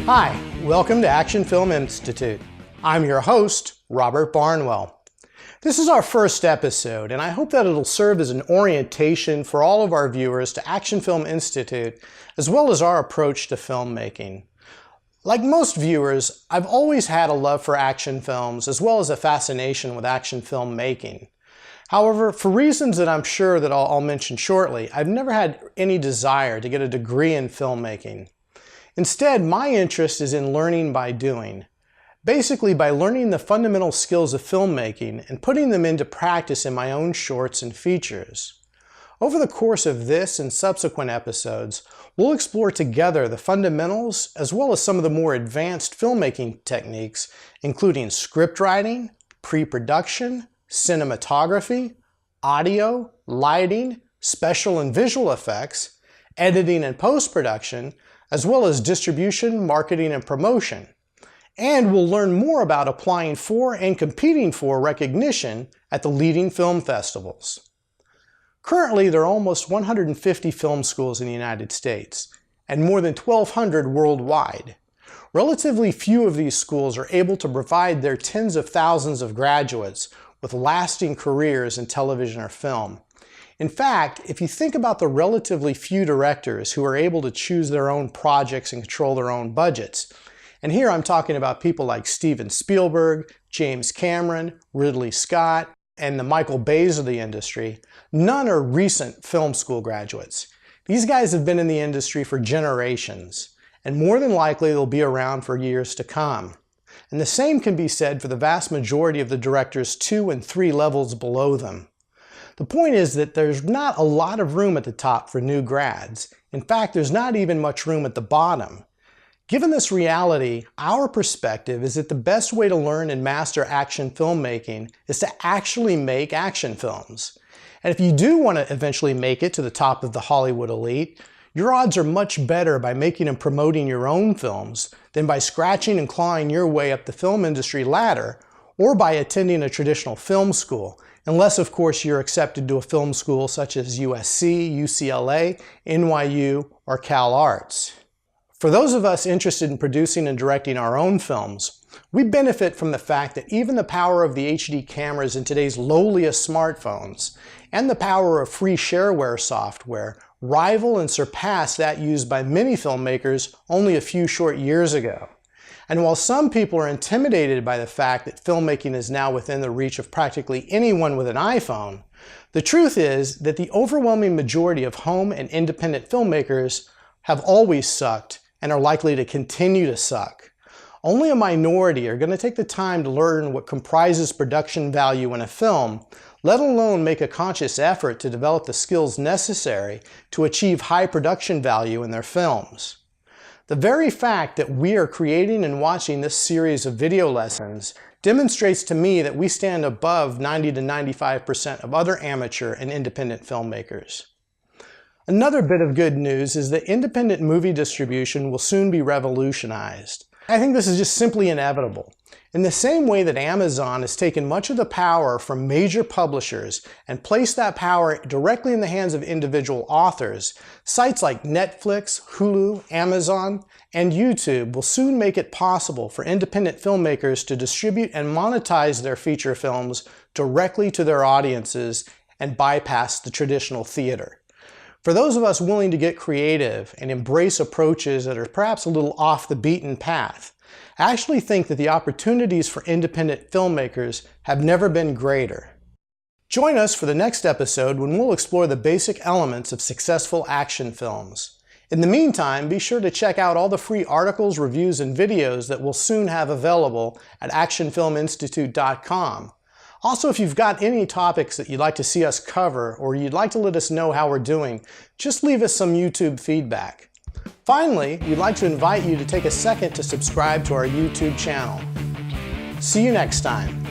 Hi, welcome to Action Film Institute. I'm your host, Robert Barnwell. This is our first episode, and I hope that it'll serve as an orientation for all of our viewers to Action Film Institute, as well as our approach to filmmaking. Like most viewers, I've always had a love for action films, as well as a fascination with action filmmaking. However, for reasons that I'm sure that I'll mention shortly, I've never had any desire to get a degree in filmmaking. Instead, my interest is in learning by doing. Basically, by learning the fundamental skills of filmmaking and putting them into practice in my own shorts and features. Over the course of this and subsequent episodes, we'll explore together the fundamentals as well as some of the more advanced filmmaking techniques, including script writing, pre-production, cinematography, audio, lighting, special and visual effects, editing and post-production, as well as distribution, marketing, and promotion. And we'll learn more about applying for and competing for recognition at the leading film festivals. Currently, there are almost 150 film schools in the United States, and more than 1,200 worldwide. Relatively few of these schools are able to provide their tens of thousands of graduates with lasting careers in television or film. In fact, if you think about the relatively few directors who are able to choose their own projects and control their own budgets, and here I'm talking about people like Steven Spielberg, James Cameron, Ridley Scott, and the Michael Bays of the industry, none are recent film school graduates. These guys have been in the industry for generations, and more than likely they'll be around for years to come. And the same can be said for the vast majority of the directors 2 and 3 levels below them. The point is that there's not a lot of room at the top for new grads. In fact, there's not even much room at the bottom. Given this reality, our perspective is that the best way to learn and master action filmmaking is to actually make action films. And if you do want to eventually make it to the top of the Hollywood elite, your odds are much better by making and promoting your own films than by scratching and clawing your way up the film industry ladder or by attending a traditional film school, unless of course you're accepted to a film school such as USC, UCLA, NYU, or Cal Arts. For those of us interested in producing and directing our own films, we benefit from the fact that even the power of the HD cameras in today's lowliest smartphones and the power of free shareware software rival and surpass that used by many filmmakers only a few short years ago. And while some people are intimidated by the fact that filmmaking is now within the reach of practically anyone with an iPhone, the truth is that the overwhelming majority of home and independent filmmakers have always sucked and are likely to continue to suck. Only a minority are going to take the time to learn what comprises production value in a film, let alone make a conscious effort to develop the skills necessary to achieve high production value in their films. The very fact that we are creating and watching this series of video lessons demonstrates to me that we stand above 90 to 95% of other amateur and independent filmmakers. Another bit of good news is that independent movie distribution will soon be revolutionized. I think this is just simply inevitable. In the same way that Amazon has taken much of the power from major publishers and placed that power directly in the hands of individual authors, sites like Netflix, Hulu, Amazon, and YouTube will soon make it possible for independent filmmakers to distribute and monetize their feature films directly to their audiences and bypass the traditional theater. For those of us willing to get creative and embrace approaches that are perhaps a little off the beaten path, I actually think that the opportunities for independent filmmakers have never been greater. Join us for the next episode when we'll explore the basic elements of successful action films. In the meantime, be sure to check out all the free articles, reviews, and videos that we'll soon have available at actionfilminstitute.com. Also, if you've got any topics that you'd like to see us cover or you'd like to let us know how we're doing, just leave us some YouTube feedback. Finally, we'd like to invite you to take a second to subscribe to our YouTube channel. See you next time.